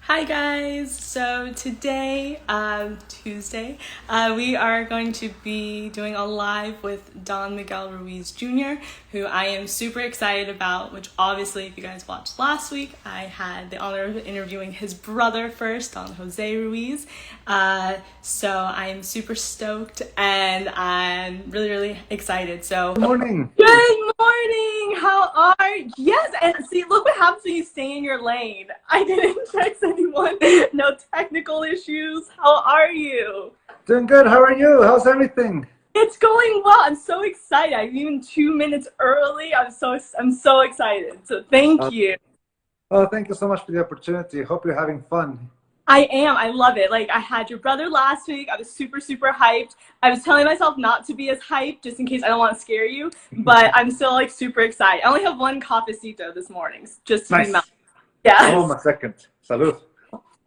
Hi guys! So today, Tuesday, we are going to be doing a live with Don Miguel Ruiz Jr., who I am super excited about, which obviously if you guys watched last week, I had the honor of interviewing his brother first, Don Jose Ruiz. So I am super stoked and I'm really, really excited. So Good morning. good morning. How are you? Yes, and see, look what happens when you stay in your lane. I didn't text anyone. No technical issues. How are you? Doing good. How are you? How's everything? It's going well. I'm so excited. I'm even 2 minutes early. I'm so excited. So thank Uh, you. oh, thank you so much for the opportunity. Hope you're having fun. I am. I love it. Like I had your brother last week. I was super, super hyped. I was telling myself not to be as hyped just in case I don't want to scare you, but I'm still like super excited. I only have one cafecito this morning, just to be Nice. mild. Yes. Oh, my second. Salud.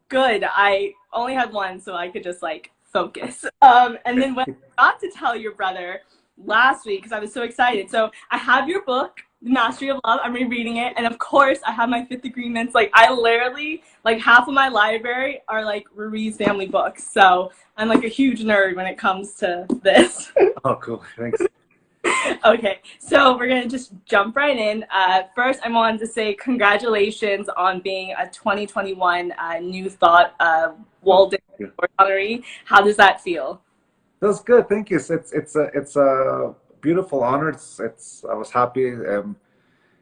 Good. I only had one, so I could just like focus. And then when I got to tell your brother last week, because I was so excited. So I have your book, The Mastery of Love. I'm rereading it, and of course, I have my Fifth Agreements. Like I literally, like half of my library are like Ruiz family books. So I'm like a huge nerd when it comes to this. Oh, cool. Thanks. Okay, so we're gonna just jump right in. First, I wanted to say congratulations on being a 2021 New Thought Oh, Walden yeah. honoree. How does that feel? That's good. Thank you. It's a beautiful honor. It's I was happy.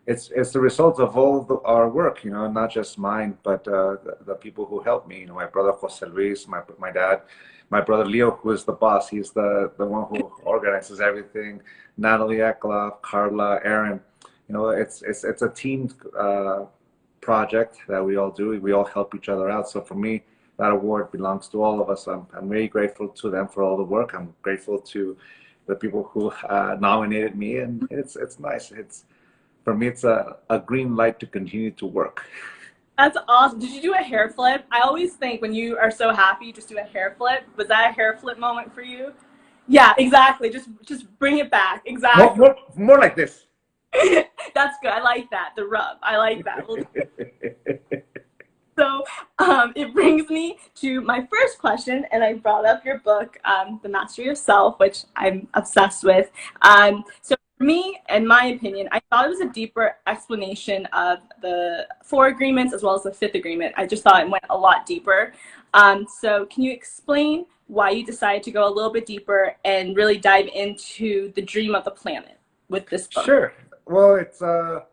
It's the result of all our work, not just mine, but the people who helped me. My brother Jose Luis, my dad, my brother Leo, who is the boss. He's the one who organizes everything. Natalie Ekla, Carla, Aaron. It's a team project that we all do. We all help each other out. So for me, that award belongs to all of us. I'm very grateful to them for all the work. I'm grateful to the people who nominated me, and it's nice. For me, it's a green light to continue to work. That's awesome. Did you do a hair flip? I always think when you are so happy, you just do a hair flip. Was that a hair flip moment for you? Yeah, exactly. Just bring it back. More, Exactly. more, more like this. That's good. I like that. The rub. I like that. So it brings me to my first question, and I brought up your book, The Mastery of Self, which I'm obsessed with. So for me, in my opinion, I thought it was a deeper explanation of the four agreements as well as the fifth agreement. I just thought it went a lot deeper. So can you explain why you decided to go a little bit deeper and really dive into the dream of the planet with this book? Sure. Well, it's the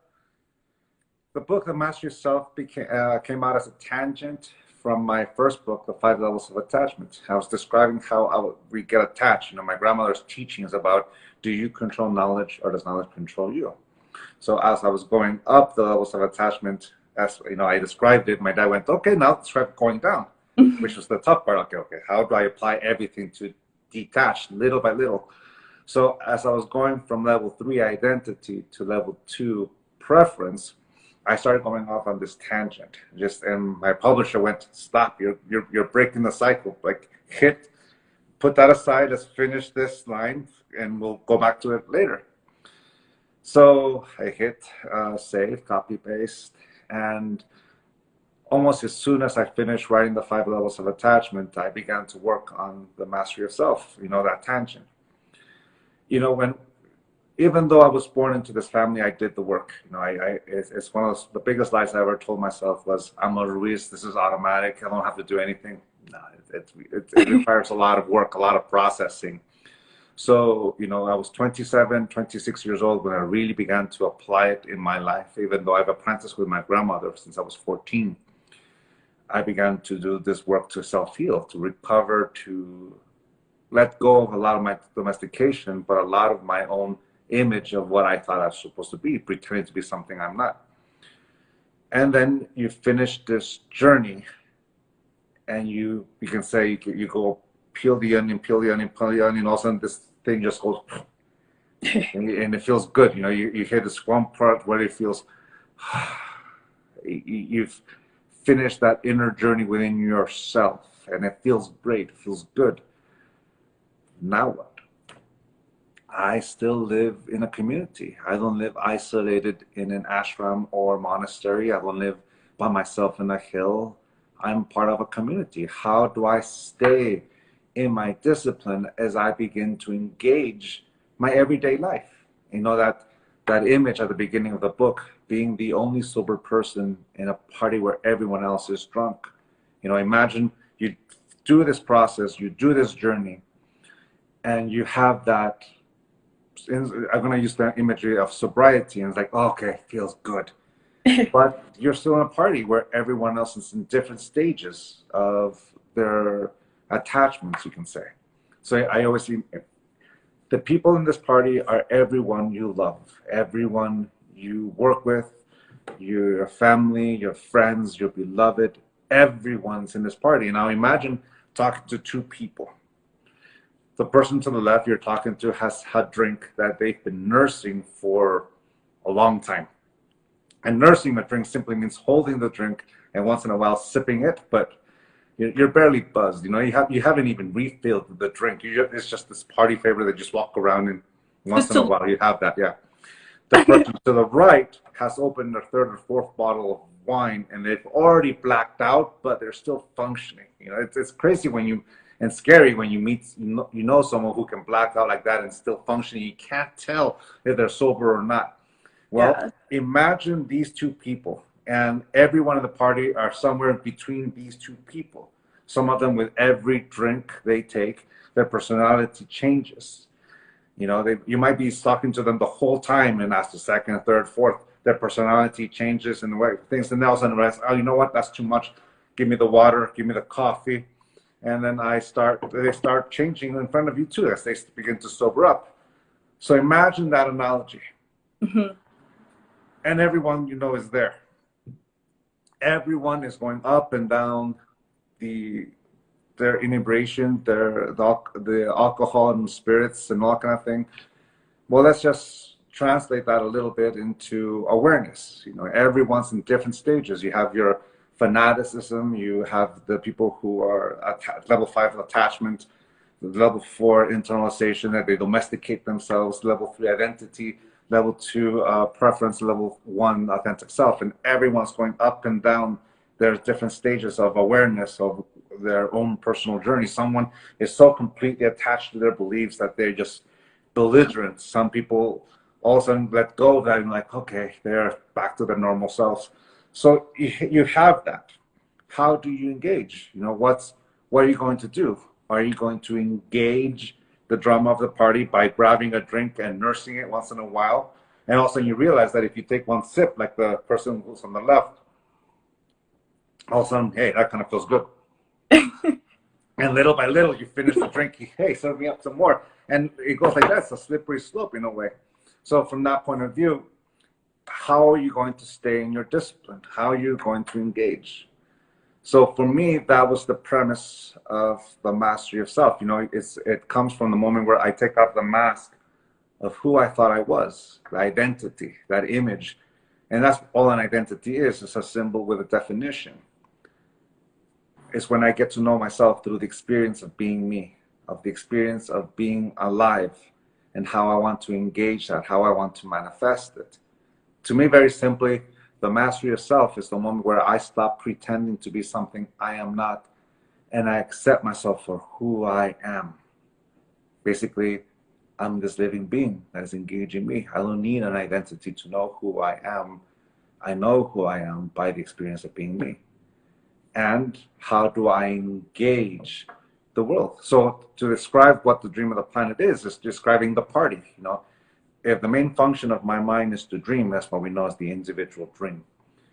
book, The Master Yourself, came out as a tangent from my first book, The Five Levels of Attachment. I was describing how we get attached. My grandmother's teachings about, do you control knowledge or does knowledge control you? So as I was going up the levels of attachment, as I described it, my dad went, okay, now describe going down, which was the tough part. Okay, how do I apply everything to detach little by little? So as I was going from level 3 identity to level 2 preference, I started going off on this tangent. And my publisher went, stop, you're breaking the cycle. Like put that aside, let's finish this line and we'll go back to it later. So I hit save, copy, paste, and almost as soon as I finished writing the 5 levels of attachment, I began to work on the mastery of self, that tangent. When even though I was born into this family, I did the work. It's one of the biggest lies I ever told myself was, I'm a Ruiz, this is automatic, I don't have to do anything. No, it requires a lot of work, a lot of processing. So, I was 27, 26 years old when I really began to apply it in my life. Even though I've apprenticed with my grandmother since I was 14, I began to do this work to self-heal, to recover, to let go of a lot of my domestication, but a lot of my own image of what I thought I was supposed to be, pretending to be something I'm not. And then you finish this journey, and you can say you go peel the onion, peel the onion, peel the onion. All of a sudden, this thing just goes, and it feels good. You hit this one part where it feels you've finished that inner journey within yourself, and it feels great. It feels good. Now what? I still live in a community. I don't live isolated in an ashram or monastery. I don't live by myself in a hill. I'm part of a community. How do I stay in my discipline as I begin to engage my everyday life? You know, that image at the beginning of the book, being the only sober person in a party where everyone else is drunk. You know, imagine you do this process, you do this journey, and you have that. I'm going to use the imagery of sobriety, and it's like, oh, okay, feels good. But you're still in a party where everyone else is in different stages of their attachments, you can say. So I always see the people in this party are everyone you love, everyone you work with, your family, your friends, your beloved. Everyone's in this party. Now imagine talking to two people. The person to the left you're talking to has had drink that they've been nursing for a long time. And nursing a drink simply means holding the drink and once in a while sipping it, but you're barely buzzed. You know, you haven't even refilled the drink. It's just this party favorite that just walk around and once in a while you have that. Yeah. The person to the right has opened their third or fourth bottle of wine and they've already blacked out, but they're still functioning. You know, it's crazy and scary when you meet, you know someone who can black out like that and still functioning. You can't tell if they're sober or not. Well, yeah. Imagine these two people, and everyone in the party are somewhere between these two people. Some of them, with every drink they take, their personality changes. You know, you might be talking to them the whole time, and as the second, third, fourth, their personality changes and the way things. And then all of a sudden, oh, you know what? That's too much. Give me the water. Give me the coffee. And then they start changing in front of you too as they begin to sober up. So imagine that analogy. Mm-hmm. And everyone you know is there. Everyone is going up and down their inebriation, the alcohol and spirits and all kind of thing. Well, let's just translate that a little bit into awareness. You know, everyone's in different stages. You have your fanaticism, you have the people who are at level 5 attachment, level 4 internalization, that they domesticate themselves, level 3 identity, level 2 preference, level 1 authentic self, and everyone's going up and down. There's different stages of awareness of their own personal journey. Someone is so completely attached to their beliefs that they're just belligerent. Some people all of a sudden let go of that and like, okay, they're back to their normal selves. So you have that. How do you engage? You know, what are you going to do? Are you going to engage the drama of the party by grabbing a drink and nursing it once in a while? And also you realize that if you take one sip, like the person who's on the left, all of a sudden, hey, that kind of feels good. And little by little, you finish the drink. Hey, serve me up some more. And it goes like that. It's a slippery slope in a way. So from that point of view, how are you going to stay in your discipline? How are you going to engage? So for me, that was the premise of the mastery of self. You know, it comes from the moment where I take off the mask of who I thought I was, the identity, that image. And that's all an identity is. It's a symbol with a definition. It's when I get to know myself through the experience of being me, of the experience of being alive, and how I want to engage that, how I want to manifest it. To me, very simply, the mastery of self is the moment where I stop pretending to be something I am not, and I accept myself for who I am. Basically, I'm this living being that is engaging me. I don't need an identity to know who I am. I know who I am by the experience of being me. And how do I engage the world? So to describe what the dream of the planet is describing the party. You know, if the main function of my mind is to dream, that's what we know as the individual dream.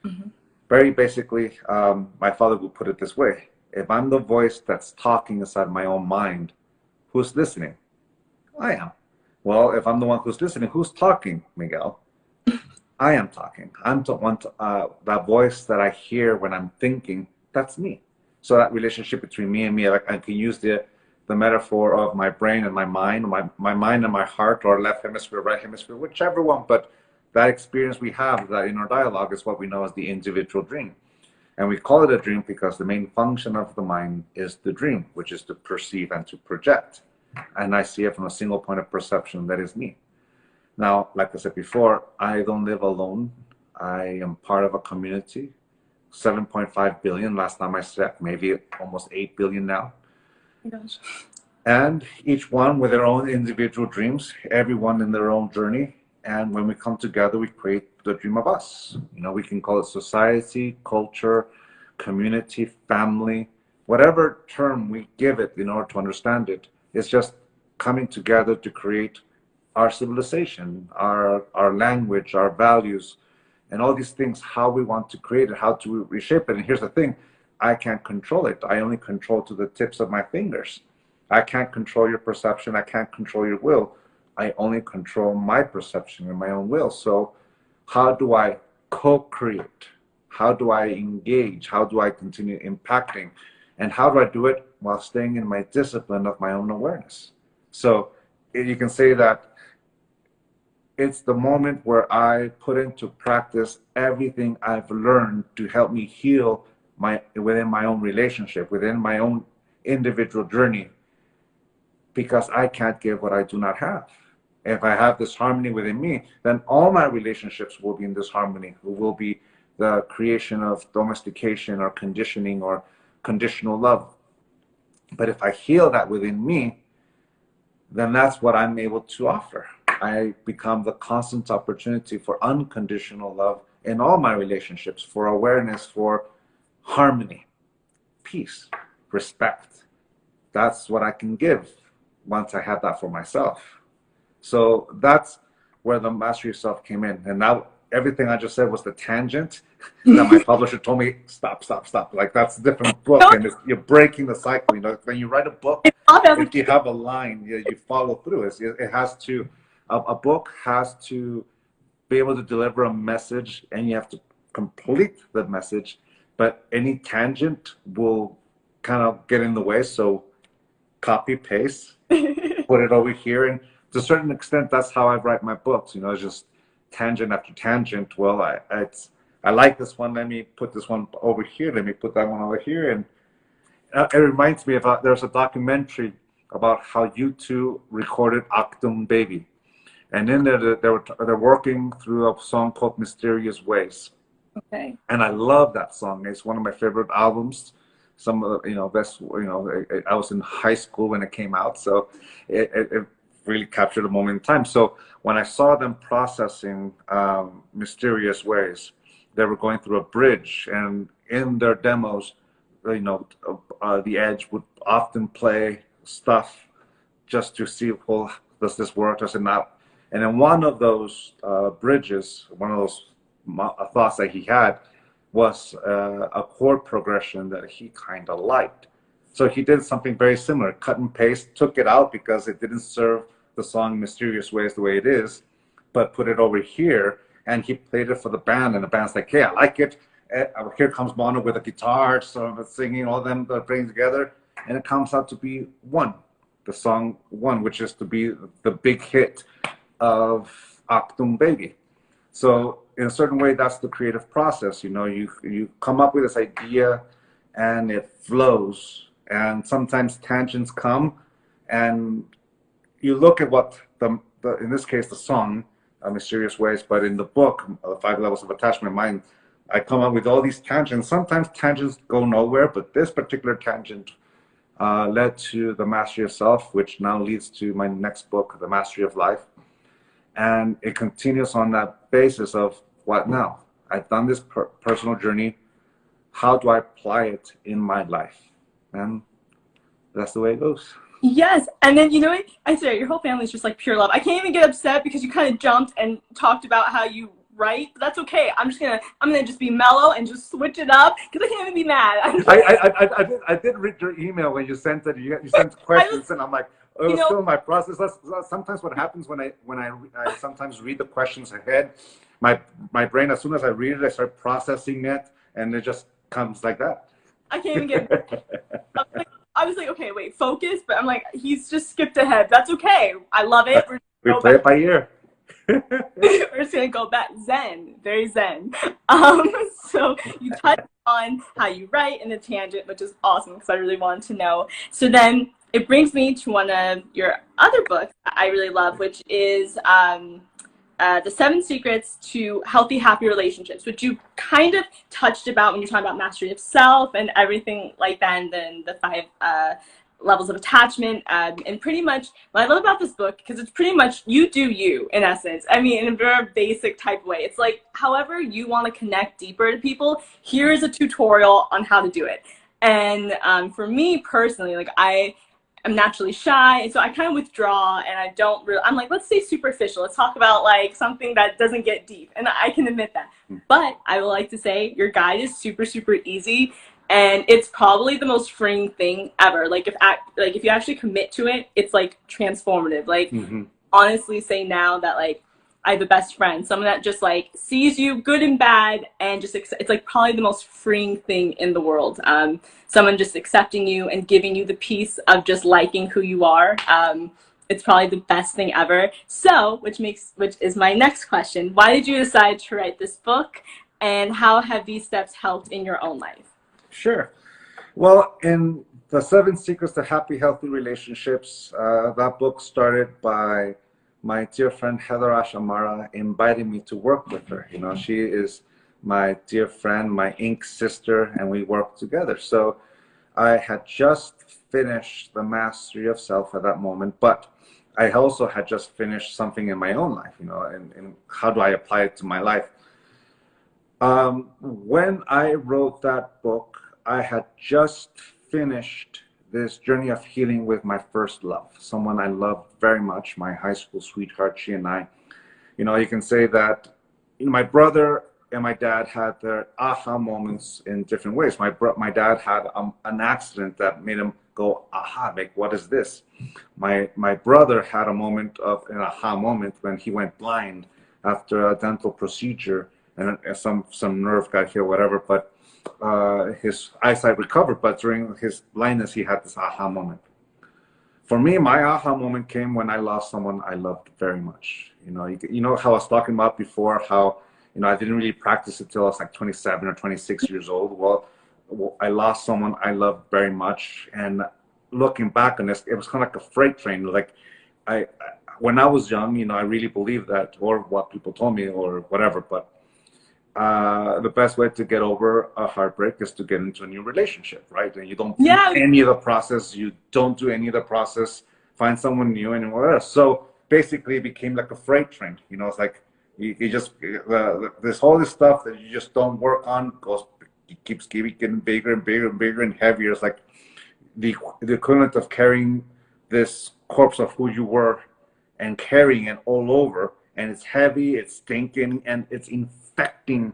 Mm-hmm. Very basically, my father would put it this way: if I'm the voice that's talking inside my own mind, who's listening? I am. Well, if I'm the one who's listening, who's talking, Miguel? I am talking. I'm the one, that voice that I hear when I'm thinking, that's me. So that relationship between me and me, I can use the metaphor of my brain and my mind, my mind and my heart, or left hemisphere, right hemisphere, whichever one. But that experience we have, that inner dialogue, is what we know as the individual dream. And we call it a dream because the main function of the mind is the dream, which is to perceive and to project. And I see it from a single point of perception that is me. Now, like I said before, I don't live alone. I am part of a community. 7.5 billion last time I checked, maybe almost 8 billion now. Oh my gosh. And each one with their own individual dreams, everyone in their own journey. And when we come together, we create the dream of us. You know, we can call it society, culture, community, family, whatever term we give it in order to understand it. It's just coming together to create our civilization, our language, our values, and all these things, how we want to create it, how to reshape it. And here's the thing, I can't control it. I only control to the tips of my fingers. I can't control your perception. I can't control your will. I only control my perception and my own will. So how do I co-create? How do I engage? How do I continue impacting? And how do I do it while staying in my discipline of my own awareness? So you can say that it's the moment where I put into practice everything I've learned to help me heal within my own relationship, within my own individual journey, because I can't give what I do not have. If I have this harmony within me, then all my relationships will be in this harmony. It will be the creation of domestication or conditioning or conditional love. But if I heal that within me, then that's what I'm able to offer. I become the constant opportunity for unconditional love in all my relationships, for awareness, for harmony, peace, respect. That's what I can give once I have that for myself. So that's where the mastery of self came in. And now everything I just said was the tangent that my publisher told me, stop. Like, that's a different book, and you're breaking the cycle. You know, when you write a book, if you have a line, you follow through. It has to, a book has to be able to deliver a message, and you have to complete the message. But any tangent will kind of get in the way. So copy, paste, put it over here. And to a certain extent, that's how I write my books. You know, it's just tangent after tangent. Well, I like this one. Let me put this one over here. Let me put that one over here. And it reminds me of there's a documentary about how U2 recorded Achtung Baby. And in there, they're working through a song called Mysterious Ways. Okay. And I love that song. It's one of my favorite albums. Some of the, best, I was in high school when it came out. So it really captured a moment in time. So when I saw them processing Mysterious Ways, they were going through a bridge, and in their demos, the Edge would often play stuff just to see, well, does this work, does it not? And in one of those bridges, one of those thoughts that he had was a chord progression that he kind of liked. So he did something very similar, cut and paste, took it out because it didn't serve the song Mysterious Ways the way it is, but put it over here, and he played it for the band, and the band's like, hey, I like it. Here comes Mono with a guitar, so singing, all them playing together, and it comes out to be One, the song One, which is to be the big hit of Achtung Baby. So in a certain way, that's the creative process. You come up with this idea, and it flows, and sometimes tangents come, and you look at what in this case the song Mysterious Ways, but in the book, 5 Levels of Attachment Mind, I come up with all these tangents. Sometimes tangents go nowhere, but this particular tangent led to the Mastery of Self, which now leads to my next book, The Mastery of Life. And it continues on that basis of, what now? I've done this personal journey. How do I apply it in my life? And that's the way it goes. Yes, and then I swear your whole family is just like pure love. I can't even get upset because you kind of jumped and talked about how you write, but that's okay. I'm gonna just be mellow and just switch it up because I can't even be mad. I did read your email when you sent it. You sent questions, and I'm like, it was still in my process. That's sometimes what happens when I sometimes read the questions ahead. My brain, as soon as I read it, I start processing it, and it just comes like that. I can't even get. I was like, okay, wait, focus. But I'm like, he's just skipped ahead. That's okay. I love it. We play it by ear. We're just gonna go back. Zen, very zen. So you touched on how you write in the tangent, which is awesome because I really wanted to know. So then it brings me to one of your other books that I really love, which is the 7 secrets to healthy, happy relationships, which you kind of touched about when you're talking about mastery of self and everything like that, and then the 5 levels of attachment. And pretty much what I love about this book, because it's pretty much you do you, in essence. I mean, in a very basic type way. It's like, however you want to connect deeper to people, here is a tutorial on how to do it. And for me personally, like, I'm naturally shy, and so I kind of withdraw, and I don't really, I'm like, let's stay superficial. Let's talk about like something that doesn't get deep, and I can admit that. But I would like to say your guide is super, super easy, and it's probably the most freeing thing ever. Like if you actually commit to it, it's like transformative. Like honestly, say now that like I have a best friend, someone that just like sees you good and bad, and just it's like probably the most freeing thing in the world. Someone just accepting you and giving you the peace of just liking who you are. It's probably the best thing ever. So, which is my next question. Why did you decide to write this book, and how have these steps helped in your own life? Sure. Well, in the 7 Secrets to Happy, Healthy Relationships, that book started by my dear friend Heather Ashamara inviting me to work with her. You know, she is my dear friend, my ink sister, and we work together. So I had just finished the Mastery of Self at that moment, but I also had just finished something in my own life, you know, and how do I apply it to my life? When I wrote that book, I had just finished this journey of healing with my first love, someone I loved very much, my high school sweetheart. She and I, you know, you can say that, you know, my brother and my dad had their aha moments in different ways. My dad had an accident that made him go, aha, like, what is this? My brother had a moment of an aha moment when he went blind after a dental procedure, and some nerve got hit, whatever, but his eyesight recovered. But during his blindness, he had this aha moment. For me, my aha moment came when I lost someone I loved very much. You know how I was talking about before, how, you know, I didn't really practice it till I was like 27 or 26 years old. Well, I lost someone I loved very much, and looking back on this, it was kind of like a freight train. Like when I was young, you know, I really believed that, or what people told me, or whatever. But the best way to get over a heartbreak is to get into a new relationship, right? And you don't do any of the process. You don't do any of the process. Find someone new and whatever. So basically, it became like a freight train. You know, it's like you just this stuff that you just don't work on keeps getting bigger and bigger and bigger and heavier. It's like the equivalent of carrying this corpse of who you were and carrying it all over, and it's heavy, it's stinking, and it's infecting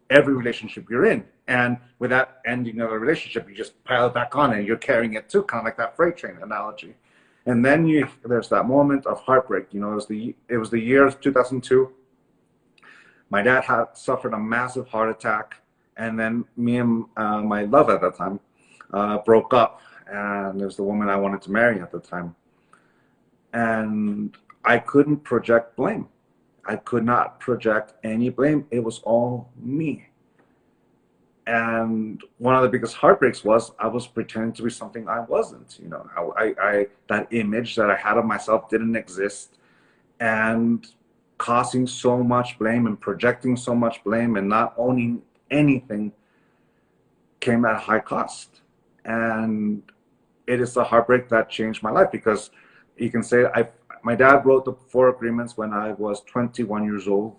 every relationship you're in. And with that ending of a relationship, you just pile it back on and you're carrying it too, kind of like that freight train analogy. And then there's that moment of heartbreak. You know, it was the year of 2002. My dad had suffered a massive heart attack, and then me and my love at that time broke up, and it was the woman I wanted to marry at the time. And I couldn't project blame. I could not project any blame. It was all me. And one of the biggest heartbreaks was I was pretending to be something I wasn't. You know, I that image that I had of myself didn't exist, and causing so much blame and projecting so much blame and not owning anything came at a high cost. And it is a heartbreak that changed my life, because you can say my dad wrote the 4 agreements when I was 21 years old.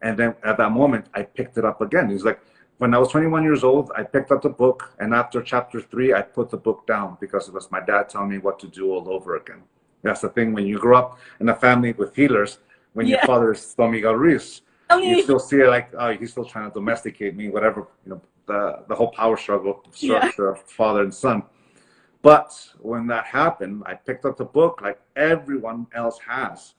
And then at that moment, I picked it up again. He's like, when I was 21 years old, I picked up the book. And after chapter 3, I put the book down, because it was my dad telling me what to do all over again. That's the thing. When you grow up in a family with healers, when your father is Don Miguel Ruiz, you still see it like, oh, he's still trying to domesticate me, whatever, you know, the whole power struggle structure of father and son. But when that happened, I picked up the book like everyone else has,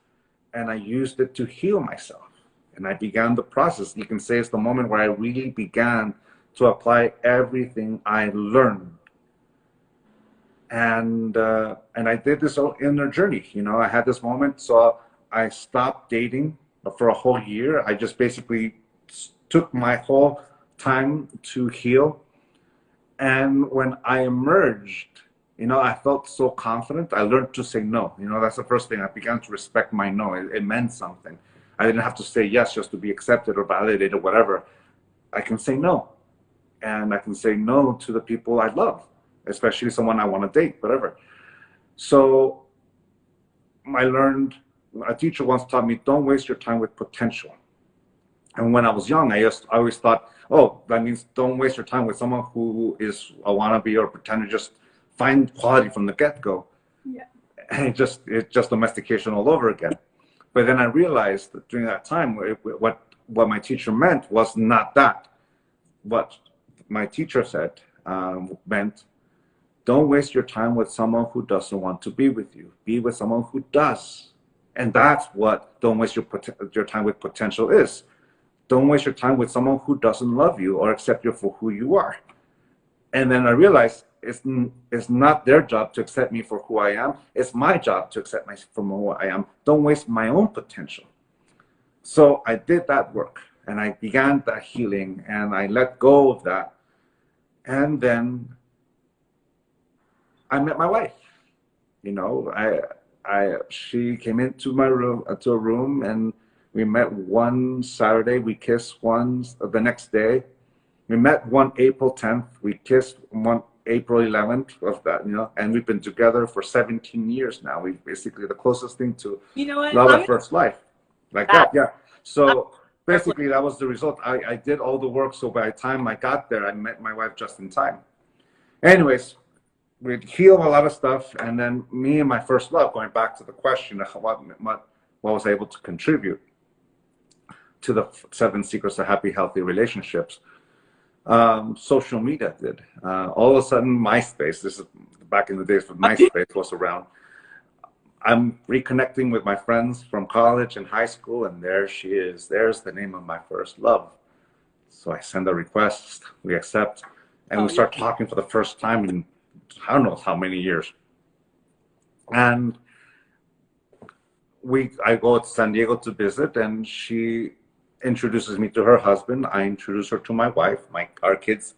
and I used it to heal myself. And I began the process. You can say it's the moment where I really began to apply everything I learned. And I did this inner journey. You know, I had this moment. So I stopped dating for a whole year. I just basically took my whole time to heal. And when I emerged, you know, I felt so confident. I learned to say no. You know, that's the first thing. I began to respect my no. It meant something. I didn't have to say yes just to be accepted or validated or whatever. I can say no. And I can say no to the people I love, especially someone I want to date, whatever. So I learned, a teacher once taught me, don't waste your time with potential. And when I was young, I always thought, oh, that means don't waste your time with someone who is a wannabe or pretender. Just find quality from the get-go. Yeah. And it's just domestication all over again. But then I realized that during that time, what my teacher meant was not that. What my teacher said meant, don't waste your time with someone who doesn't want to be with you. Be with someone who does. And that's what don't waste your time with potential is. Don't waste your time with someone who doesn't love you or accept you for who you are. And then I realized it's not their job to accept me for who I am. It's my job to accept me for who I am. Don't waste my own potential. So I did that work, and I began that healing, and I let go of that. And then I met my wife. You know, she came into my room, to a room, and we met one Saturday. We kissed once the next day. We met one April 10th. We kissed one April 11th of that, you know, and we've been together for 17 years now. We basically the closest thing to love at first life, like that. Yeah. So basically, that was the result. I did all the work. So by the time I got there, I met my wife just in time. Anyways, we'd healed a lot of stuff, and then me and my first love, going back to the question of what was I able to contribute to the 7 secrets of happy, healthy relationships. Social media did. All of a sudden, MySpace, this is back in the days when MySpace was around. I'm reconnecting with my friends from college and high school, and there she is. There's the name of my first love. So I send a request, we accept, and we start talking for the first time in I don't know how many years. And I go to San Diego to visit, and she introduces me to her husband. I introduce her to my wife. Our kids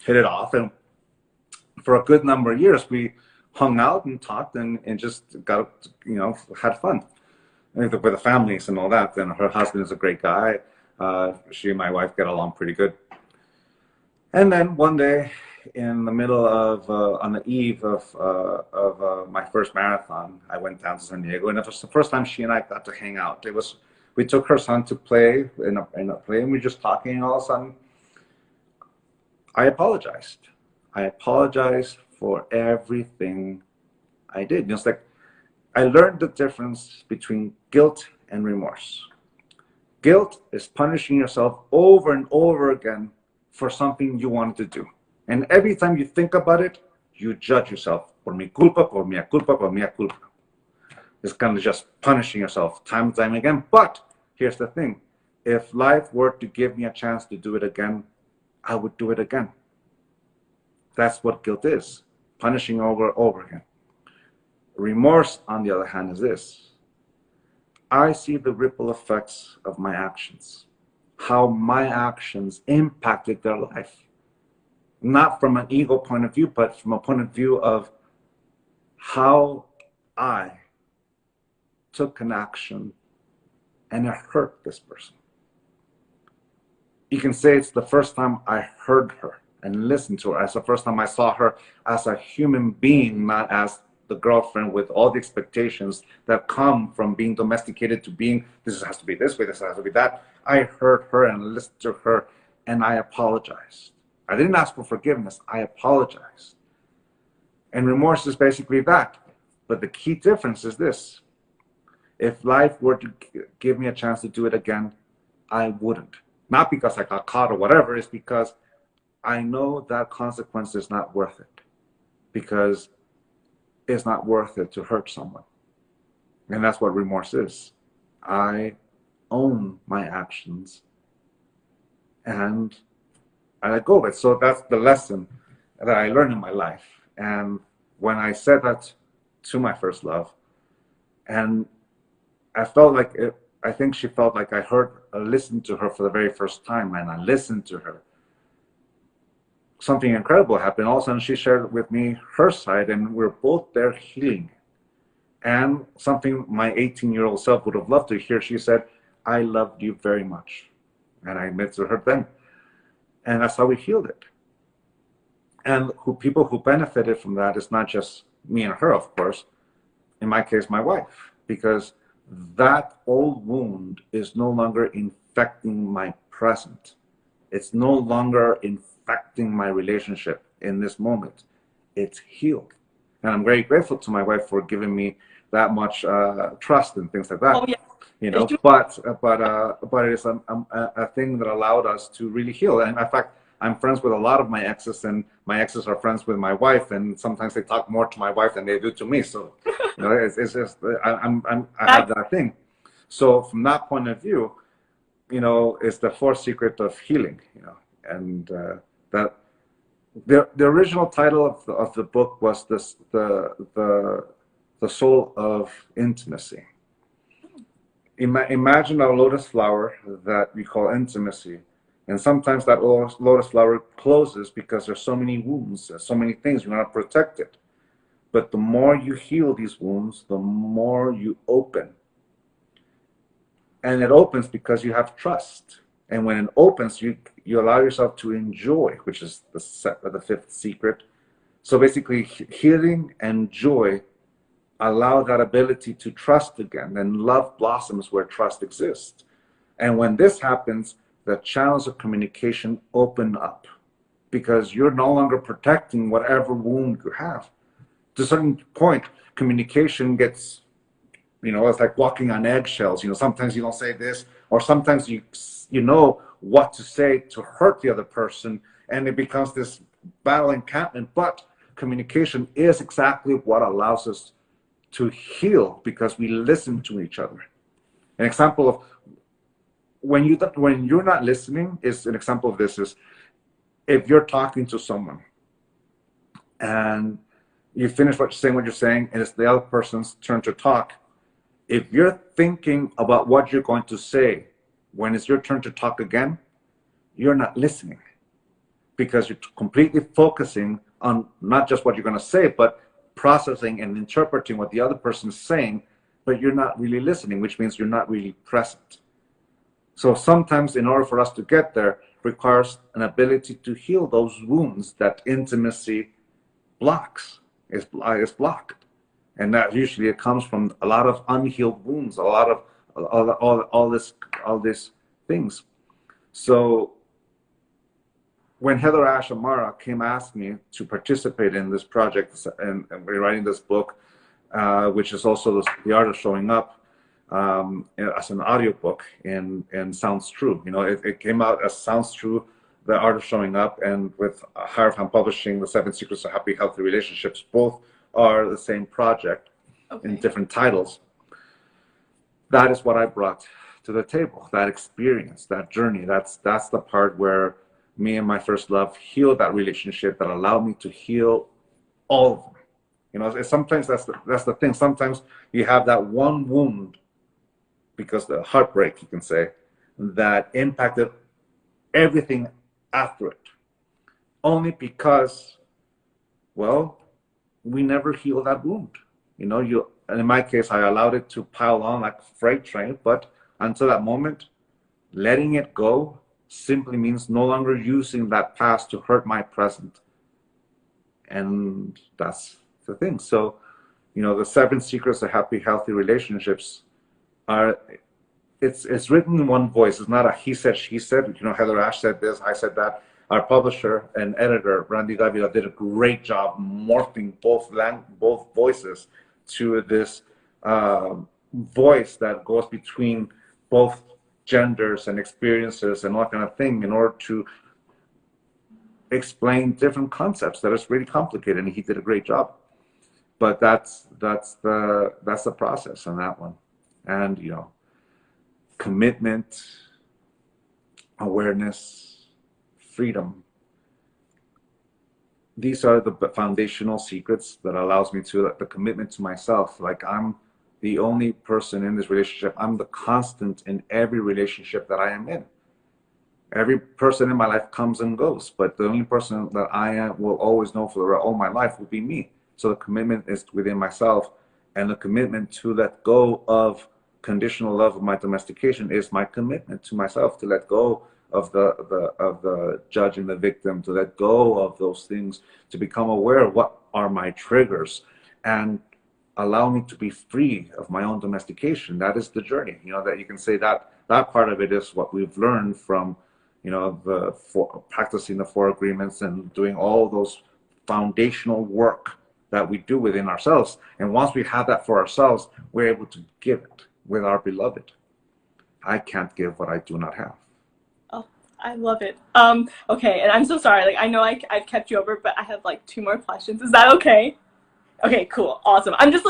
hit it off, and for a good number of years we hung out and talked and just got, you know, had fun with the families and all that. And her husband is a great guy. She and my wife get along pretty good. And then one day, in the middle of on the eve of my first marathon, I went down to San Diego, and it was the first time she and I got to hang out. We took her son to play in a play, and we were just talking, and all of a sudden, I apologized. I apologized for everything I did. It's like I learned the difference between guilt and remorse. Guilt is punishing yourself over and over again for something you wanted to do. And every time you think about it, you judge yourself. Por mi culpa, por mia culpa, por mia culpa. It's kind of just punishing yourself time and time again. But here's the thing. If life were to give me a chance to do it again, I would do it again. That's what guilt is. Punishing over and over again. Remorse, on the other hand, is this. I see the ripple effects of my actions. How my actions impacted their life. Not from an ego point of view, but from a point of view of how I took an action and it hurt this person. You can say it's the first time I heard her and listened to her. It's the first time I saw her as a human being, not as the girlfriend with all the expectations that come from being domesticated to being, this has to be this way, this has to be that. I heard her and listened to her, and I apologized. I didn't ask for forgiveness. I apologized. And remorse is basically that. But the key difference is this. If life were to give me a chance to do it again, I wouldn't. Not because I got caught or whatever. It's because I know that consequence is not worth it. Because it's not worth it to hurt someone. And that's what remorse is. I own my actions and I let go of it. So that's the lesson that I learned in my life. And when I said that to my first love, and I felt like I think she felt like I listened to her for the very first time, and I listened to her. Something incredible happened. All of a sudden, she shared with me her side, and we're both there healing. And something my 18-year-old self would have loved to hear. She said, I loved you very much. And I admitted to her then. And that's how we healed it. And people who benefited from that is not just me and her, of course. In my case, my wife, because that old wound is no longer infecting my present. It's no longer infecting my relationship in this moment. It's healed. And I'm very grateful to my wife for giving me that much trust and things like that. Oh, yeah. You know, but it is a thing that allowed us to really heal. And in fact, I'm friends with a lot of my exes, and my exes are friends with my wife, and sometimes they talk more to my wife than they do to me. So, you know, it's just I have that thing. So from that point of view, you know, it's the fourth secret of healing. You know, and that the original title of the book was the soul of intimacy. Imagine a lotus flower that we call intimacy. And sometimes that lotus flower closes because there's so many wounds, so many things, you want to protect it. But the more you heal these wounds, the more you open. And it opens because you have trust. And when it opens, you allow yourself to enjoy, which is the fifth secret. So basically, healing and joy allow that ability to trust again. And love blossoms where trust exists. And when this happens, the channels of communication open up because you're no longer protecting whatever wound you have. To a certain point, communication gets, you know, it's like walking on eggshells. You know, sometimes you don't say this, or sometimes you know what to say to hurt the other person, and it becomes this battle encampment. But communication is exactly what allows us to heal because we listen to each other. An example of when you're not listening is an example of this is if you're talking to someone and you finish what you're saying and it's the other person's turn to talk. If you're thinking about what you're going to say when it's your turn to talk again, you're not listening because you're completely focusing on not just what you're going to say, but processing and interpreting what the other person's saying, but you're not really listening, which means you're not really present. So sometimes in order for us to get there requires an ability to heal those wounds that intimacy blocks, is blocked. And that usually it comes from a lot of unhealed wounds, a lot of all these things. So when Heather Ash Amara came ask me to participate in this project and we're writing this book, which is also the art of showing up, as an audiobook in Sounds True. You know, it came out as Sounds True, The Art of Showing Up, and with Hierophant Publishing, The 7 Secrets of Happy, Healthy Relationships. Both are the same project in different titles. That is what I brought to the table, that experience, that journey. That's the part where me and my first love healed that relationship that allowed me to heal all of them. You know, sometimes that's the thing. Sometimes you have that one wound because the heartbreak, you can say, that impacted everything after it. Only because, well, we never healed that wound. You know, and in my case, I allowed it to pile on like a freight train, but until that moment, letting it go simply means no longer using that past to hurt my present. And that's the thing. So, you know, the 7 Secrets of Happy, Healthy Relationships it's written in one voice. It's not a he said, she said. You know, Heather Ash said this, I said that. Our publisher and editor, Randy Davila, did a great job morphing both voices to this voice that goes between both genders and experiences and all that kind of thing in order to explain different concepts that is really complicated, and he did a great job. But that's the process on that one. And, you know, commitment, awareness, freedom. These are the foundational secrets that allows me to, the commitment to myself. Like, I'm the only person in this relationship. I'm the constant in every relationship that I am in. Every person in my life comes and goes, but the only person that I will always know for all my life will be me. So the commitment is within myself, and the commitment to let go of conditional love of my domestication is my commitment to myself to let go of the judge and the victim, to let go of those things, to become aware of what are my triggers, and allow me to be free of my own domestication. That is the journey. That you can say that part of it is what we've learned from, practicing the 4 agreements and doing all those foundational work that we do within ourselves. And once we have that for ourselves, we're able to give it with our beloved. I can't give what I do not have. Oh, I love it. Okay, and I'm so sorry. Like, I know I've kept you over, but I have like 2 more questions. Is that okay? Okay, cool, awesome. I'm just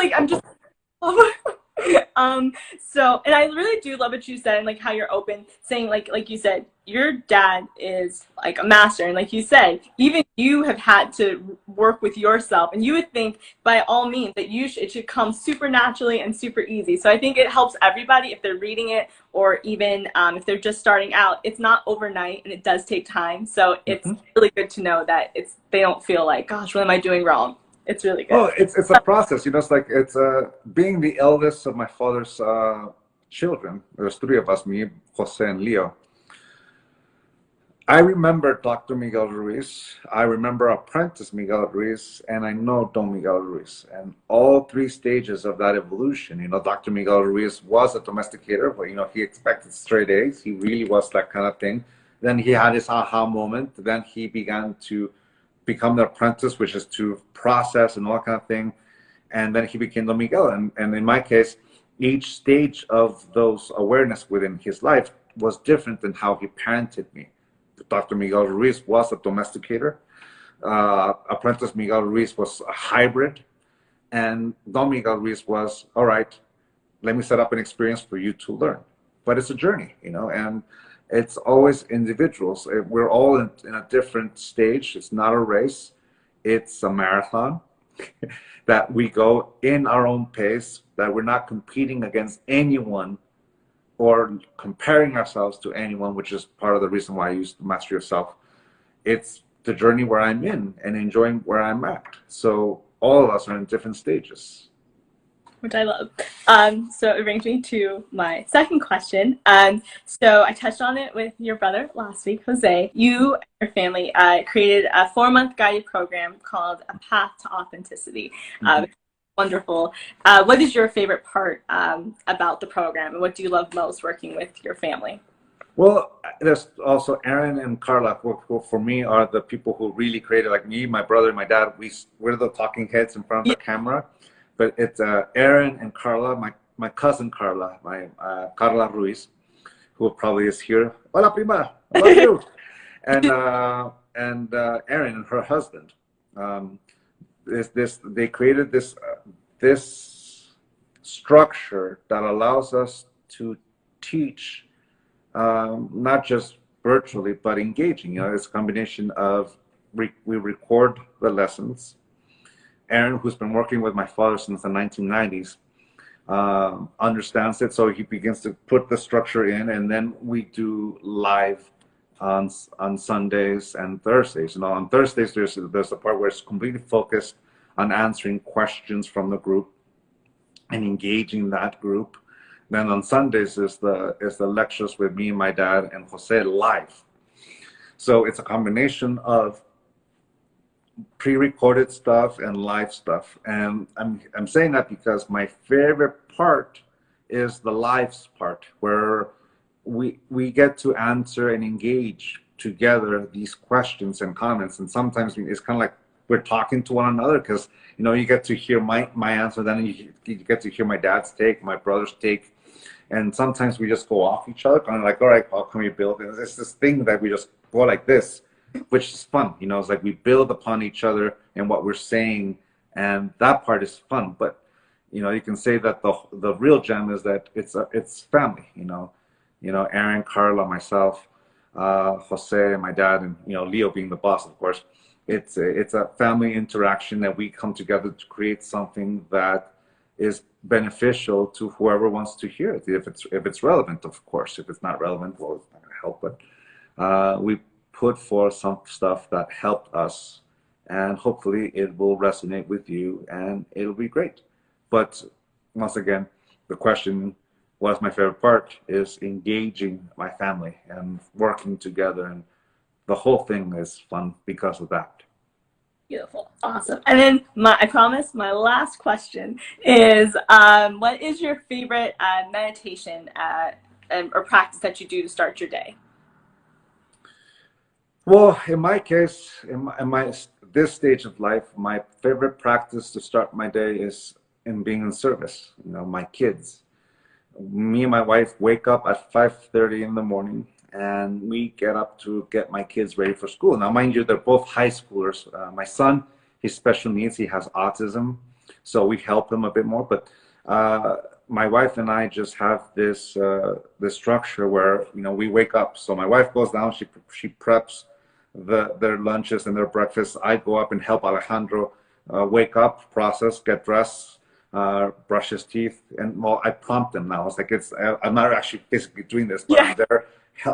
so, and I really do love what you said, and like how you're open, saying like you said, your dad is like a master, and like you said, even you have had to work with yourself, and you would think by all means that it should come super naturally and super easy. So I think it helps everybody if they're reading it, or even if they're just starting out. It's not overnight, and it does take time. So it's really good to know that they don't feel like, gosh, what am I doing wrong? It's really good. Oh, it's a process. It's being the eldest of my father's children. There's 3 of us, me, Jose, and Leo. I remember Dr. Miguel Ruiz. I remember Apprentice Miguel Ruiz, and I know Don Miguel Ruiz. And all 3 stages of that evolution. Dr. Miguel Ruiz was a domesticator, but he expected straight A's. He really was that kind of thing. Then he had his aha moment. Then he began to become the apprentice, which is to process and all that kind of thing. And then he became Don Miguel. And in my case, each stage of those awareness within his life was different than how he parented me. Dr. Miguel Ruiz was a domesticator. Apprentice Miguel Ruiz was a hybrid. And Don Miguel Ruiz was, all right, let me set up an experience for you to learn. But it's a journey, and it's always individuals. We're all in a different stage. It's not a race. It's a marathon that we go in our own pace, that we're not competing against anyone or comparing ourselves to anyone, which is part of the reason why I use the Master Yourself. It's the journey where I'm in and enjoying where I'm at. So all of us are in different stages. Which I love. So it brings me to my second question. So I touched on it with your brother last week, Jose. You and your family created a 4-month guided program called A Path to Authenticity. Wonderful. What is your favorite part about the program, and what do you love most working with your family? Well, there's also Aaron and Carla, who for me are the people who really created, like me, my brother, and my dad. We're the talking heads in front of the camera. But it's Aaron and Carla, my cousin Carla, Carla Ruiz, who probably is here. Hola, prima. I love you. and Aaron and her husband. They created this structure that allows us to teach, not just virtually, but engaging. It's a combination of we record the lessons. Aaron, who's been working with my father since the 1990s, understands it, so he begins to put the structure in, and then we do live on Sundays and Thursdays. On Thursdays there's a part where it's completely focused on answering questions from the group and engaging that group. Then on Sundays is the lectures with me, my dad, and Jose live. So it's a combination of pre-recorded stuff and live stuff, and I'm saying that because my favorite part is the lives part, where we get to answer and engage together these questions and comments, and sometimes it's kind of like we're talking to one another, because you get to hear my answer, then you get to hear my dad's take, my brother's take, and sometimes we just go off each other, kind of like, all right, how can we build? And it's this thing that we just go like this, which is fun. It's like we build upon each other and what we're saying, and that part is fun. But you can say that the real gem is that it's family. Aaron, Carla, myself, Jose, my dad, and Leo being the boss, of course. It's a family interaction that we come together to create something that is beneficial to whoever wants to hear it. If it's relevant, of course. If it's not relevant, well, it's not going to help. But we put forth some stuff that helped us, and hopefully it will resonate with you and it'll be great. But once again, the question what's my favorite part is engaging my family and working together, and the whole thing is fun because of that. Beautiful. Awesome. And then I promise my last question is, what is your favorite meditation or practice that you do to start your day? Well, in my case, in my this stage of life, my favorite practice to start my day is in being in service. My kids. Me and my wife wake up at 5:30 in the morning, and we get up to get my kids ready for school. Now, mind you, they're both high schoolers. My son, he's special needs. He has autism, so we help him a bit more. But my wife and I just have this structure where we wake up. So my wife goes down. She preps their lunches and their breakfast. I go up and help Alejandro wake up, process, get dressed, brush his teeth, and well, I prompt him now. It's like I'm not actually physically doing this, but I'm there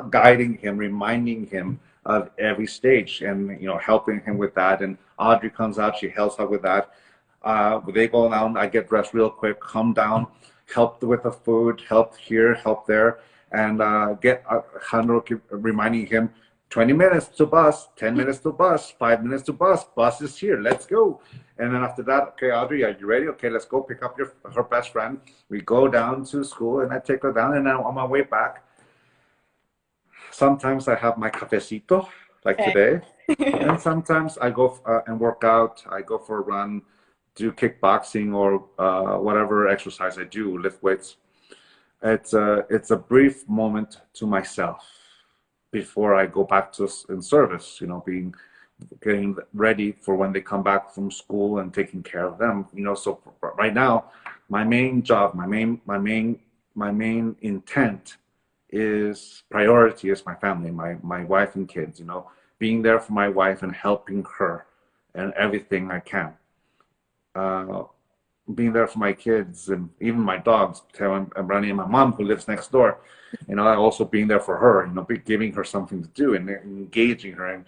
guiding him, reminding him of every stage, and helping him with that. And Audrey comes out, she helps out with that. They go down, I get dressed real quick, come down, help with the food, help here, help there, and get Alejandro, reminding him 20 minutes to bus, 10 minutes to bus, 5 minutes to bus is here, let's go. And then after that, okay, Audrey, are you ready? Okay, let's go pick up her best friend. We go down to school, and I take her down, and then on my way back, sometimes I have my cafecito, like today, and sometimes I go and work out. I go for a run, do kickboxing, or whatever exercise I do, lift weights. It's a brief moment to myself before I go back to in service, getting ready for when they come back from school and taking care of them. So right now, my main job, my main intent priority is my family, my wife and kids, being there for my wife and helping her and everything I can. Being there for my kids and even my dogs, I'm running, and my mom who lives next door, also being there for her, giving her something to do and engaging her. And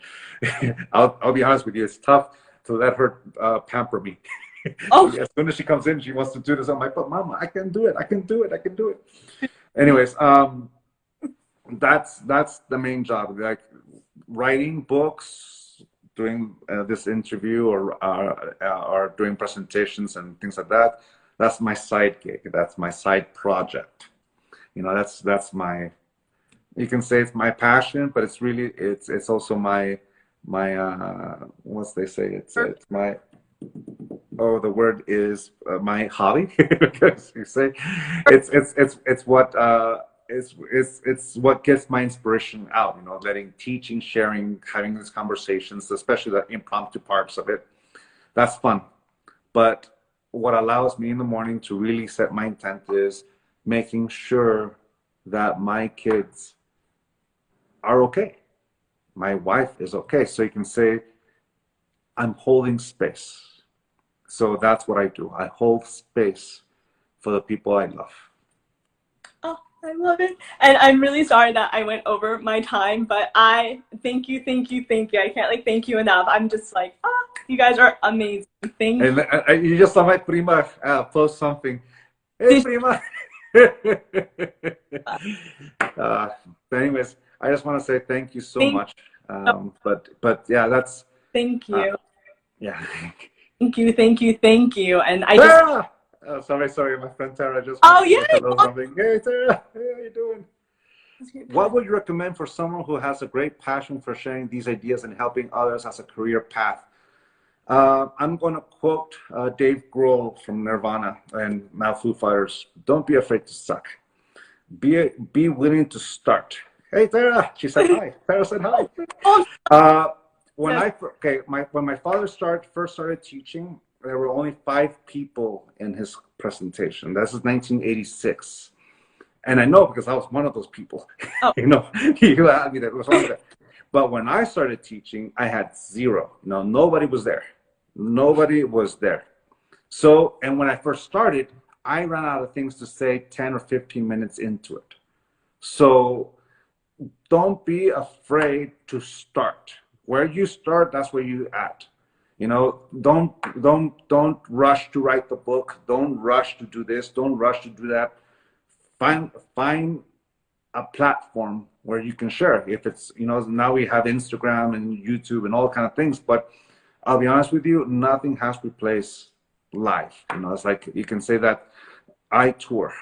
I'll be honest with you, it's tough to let her pamper me. Oh. As soon as she comes in, she wants to do this. I'm like, but Mama, I can do it. Anyways, that's the main job, like writing books, doing this interview, or doing presentations and things like that. That's my side gig. That's my side project. That's my, you can say it's my passion, but it's really, it's also my what's they say, it's my, the word is my hobby. Because you say it's what it's what gets my inspiration out, teaching, sharing, having these conversations, especially the impromptu parts of it. That's fun. But what allows me in the morning to really set my intent is making sure that my kids are okay. My wife is okay. So you can say, I'm holding space. So that's what I do. I hold space for the people I love. I love it. And I'm really sorry that I went over my time, but I thank you. I can't thank you enough. I'm just you guys are amazing. Thank you. And you just saw my prima post something. Hey, prima. But anyways, I just want to say thank you so much. But yeah, that's. Thank you. Yeah. Thank you. And I just. Sorry, my friend Tara just. Oh yeah. Something. Hey Tara, how are you doing? What would you recommend for someone who has a great passion for sharing these ideas and helping others as a career path? I'm going to quote Dave Grohl from Nirvana and now Foo Fighters. Don't be afraid to suck. Be willing to start. Hey Tara, she said hi. Tara said hi. When my father first started teaching, there were only 5 people in his presentation. This is 1986. And I know because I was one of those people. Oh. You had me that was one of them. But when I started teaching, I had 0. Nobody was there. So, and when I first started, I ran out of things to say 10 or 15 minutes into it. So don't be afraid to start. Where you start, that's where you at. Don't rush to write the book. Don't rush to do this. Don't rush to do that. find a platform where you can share. If it's, now we have Instagram and YouTube and all kind of things, but I'll be honest with you, nothing has replaced live. It's like you can say that I tour.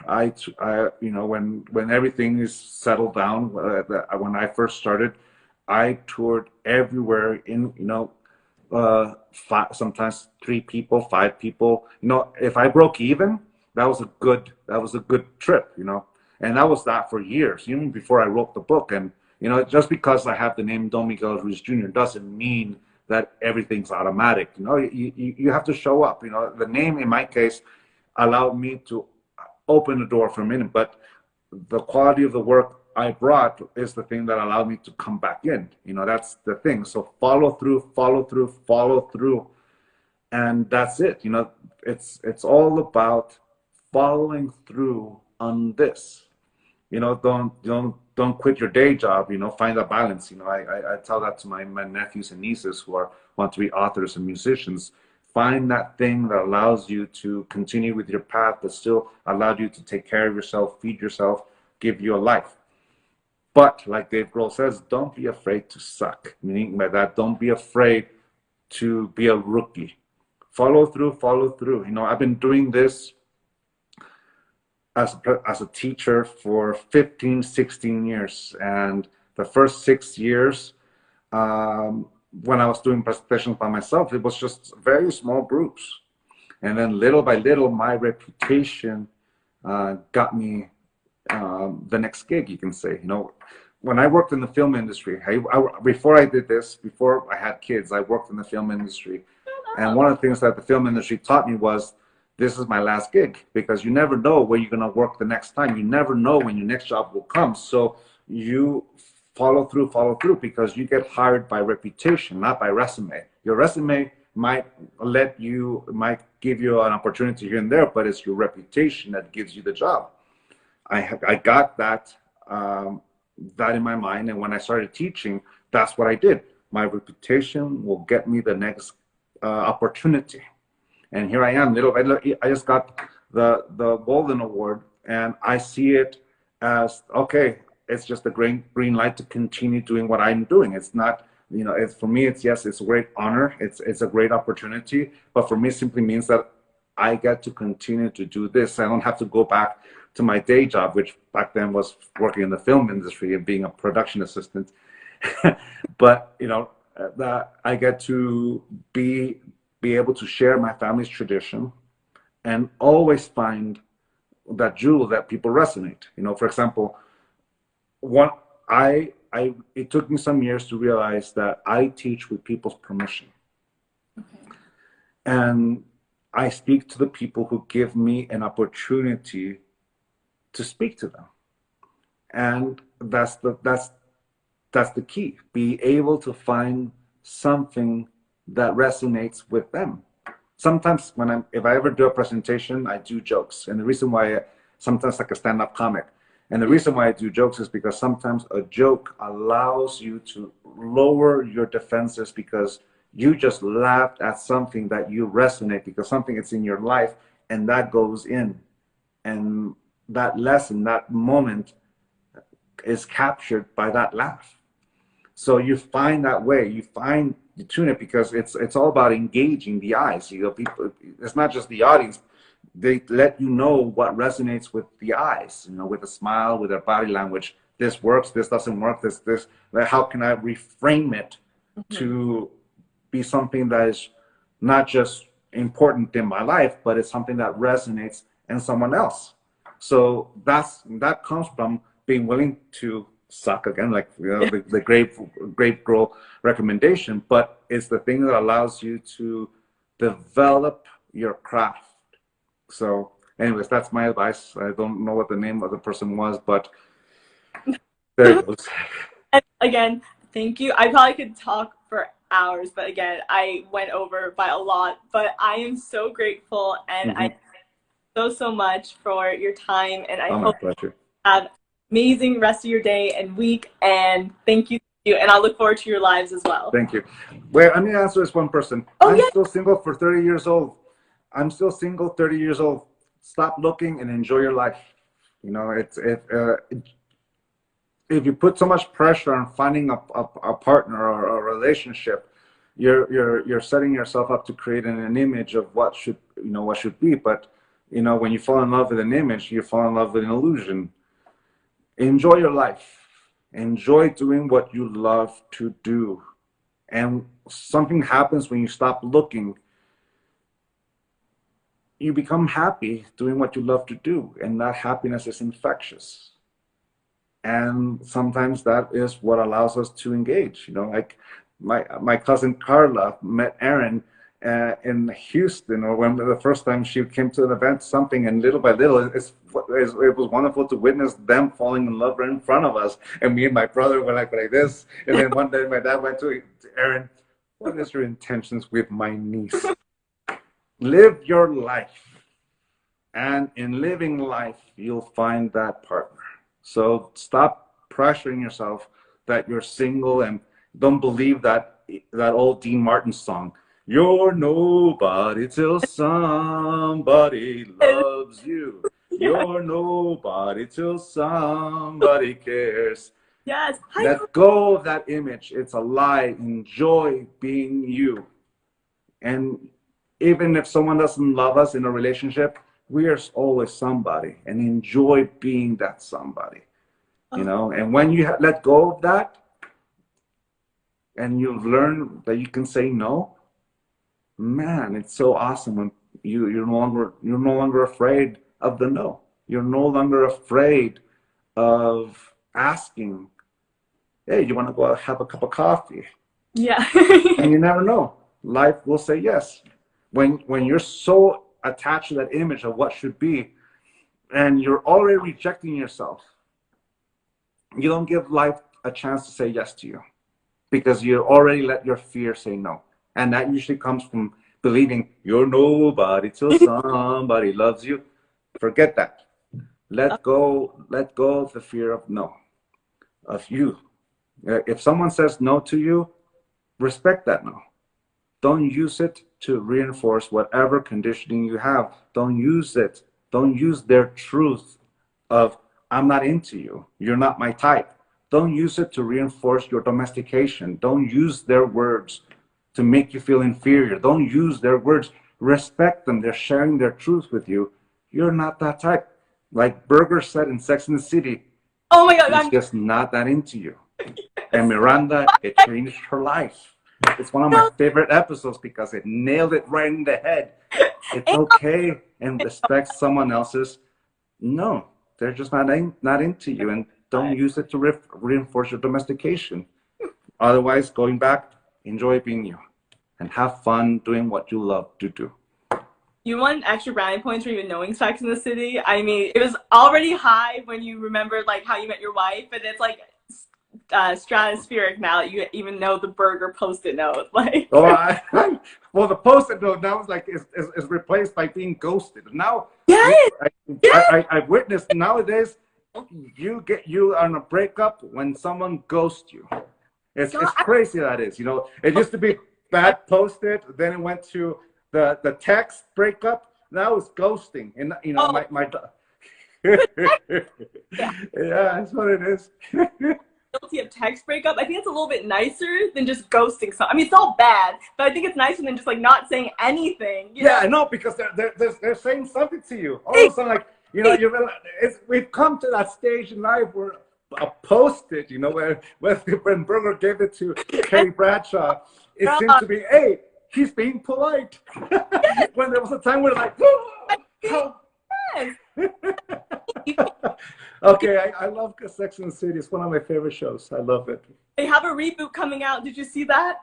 When everything is settled down, when I first started, I toured everywhere sometimes 3 people, 5 people. If I broke even, that was a good trip, and that was that for years, even before I wrote the book. And just because I have the name Don Miguel Ruiz Jr. doesn't mean that everything's automatic. You have to show up. The name in my case allowed me to open the door for a minute, but the quality of the work I brought is the thing that allowed me to come back in. That's the thing. So follow through, and that's it. It's all about following through on this. Don't quit your day job. Find a balance. I tell that to my nephews and nieces who want to be authors and musicians. Find that thing that allows you to continue with your path, but still allowed you to take care of yourself, feed yourself, give you a life. But like Dave Grohl says, don't be afraid to suck. Meaning by that, don't be afraid to be a rookie. Follow through. I've been doing this as a teacher for 15, 16 years. And the first 6 years, when I was doing presentations by myself, it was just very small groups. And then little by little, my reputation got me the next gig, you can say. When I worked in the film industry, before I did this, before I had kids, I worked in the film industry. And one of the things that the film industry taught me was, this is my last gig, because you never know where you're going to work the next time. You never know when your next job will come. So you follow through, because you get hired by reputation, not by resume. Your resume might give you an opportunity here and there, but it's your reputation that gives you the job. I got that in my mind, and when I started teaching, that's what I did. My reputation will get me the next opportunity, and here I am. Little by little, I just got the Golden Award, and I see it as okay. It's just a green light to continue doing what I'm doing. It's not, for me, it's a great honor. It's a great opportunity, but for me, it simply means that I get to continue to do this. I don't have to go back to my day job, which back then was working in the film industry and being a production assistant. But that I get to be able to share my family's tradition and always find that jewel that people resonate. For example, it took me some years to realize that I teach with people's permission. Okay. And I speak to the people who give me an opportunity to speak to them. And that's the key. Be able to find something that resonates with them. Sometimes if I ever do a presentation, I do jokes. And the reason why, sometimes like a stand-up comic, and the reason why I do jokes is because sometimes a joke allows you to lower your defenses, because you just laughed at something that you resonate, because something that's in your life, and that goes in. And that lesson, that moment is captured by that laugh. So you find that way, you tune it, because it's all about engaging the eyes. People, it's not just the audience. They let you know what resonates with the eyes, with a smile, with their body language. This works, this doesn't work, this. How can I reframe it to be something that is not just important in my life, but it's something that resonates in someone else? So that comes from being willing to suck, again, like the great Grohl recommendation, but it's the thing that allows you to develop your craft. So anyways, that's my advice. I don't know what the name of the person was, but there it goes. And again, thank you. I probably could talk for hours, but again, I went over by a lot, but I am so grateful, and I thank you so much for your time, and I hope you have amazing rest of your day and week, and thank you, and I look forward to your lives as well. Thank you. Wait, let me answer this one person. I'm still single for 30 years old. I'm still single, 30 years old. Stop looking and enjoy your life. You know, if you put so much pressure on finding a partner or a relationship, you're setting yourself up to create an image of what should, you know, what should be. But, you know, when you fall in love with an image, you fall in love with an illusion. Enjoy your life. Enjoy doing what you love to do. And something happens when you stop looking. You become happy doing what you love to do, and that happiness is infectious. And sometimes that is what allows us to engage. You know, like my cousin Carla met Aaron in Houston, or when the first time she came to an event, something, and little by little, it was wonderful to witness them falling in love right in front of us. And me and my brother were like this. And then one day my dad went to Aaron, what is your intentions with my niece? Live your life. And in living life, you'll find that partner. So stop pressuring yourself that you're single, and don't believe that old Dean Martin song, you're nobody till somebody loves you. You're nobody till somebody cares. Yes. Let go of that image. It's a lie. Enjoy being you. And even if someone doesn't love us in a relationship, we are always somebody, and enjoy being that somebody, you know. And when you let go of that, and you learn that you can say no, man, it's so awesome when you're no longer afraid of the no. You're no longer afraid of asking, hey, you want to go have a cup of coffee? Yeah. And you never know. Life will say yes. When you're so attached to that image of what should be, and you're already rejecting yourself, you don't give life a chance to say yes to you, because you already let your fear say no. And that usually comes from believing you're nobody till somebody loves you. Forget that. Let go of the fear of no, of you. If someone says no to you, respect that no. Don't use it to reinforce whatever conditioning you have. Don't use it. Don't use their truth of, I'm not into you. You're not my type. Don't use it to reinforce your domestication. Don't use their words to make you feel inferior. Don't use their words. Respect them. They're sharing their truth with you. You're not that type. Like Berger said in Sex and the City, Oh my God. he's just not that into you. And Miranda, it changed her life. It's one of my favorite episodes because it nailed it right in the head. It's okay and respect someone else's. No, they're just not into you, and don't use it to reinforce your domestication. Otherwise, going back, enjoy being you and have fun doing what you love to do. You won extra brownie points for even knowing Sex in the City. I mean, it was already high when you remembered like how you met your wife, and it's like stratospheric now that you even know the Berger Post-it note. Like, well, the Post-it note now is like is replaced by being ghosted. Now, yes, I've witnessed nowadays, you on a breakup when someone ghosts you. It's crazy that is. You know, it used to be bad Post-it, then it went to the text breakup. Now it's ghosting, and you know my yeah, that's what it is. Guilty of text breakup. I think it's a little bit nicer than just ghosting someone. I mean, it's all bad, but I think it's nicer than just like not saying anything. Yeah, I know, because they're saying something to you. All of a sudden, like, you know, we've come to that stage in life where a Post-it, you know, where when Berger gave it to Carrie Bradshaw, it seemed to be, hey, he's being polite. When there was a time where like, oh. Okay, I love Sex and the City. It's one of my favorite shows. I love it. They have a reboot coming out. Did you see that?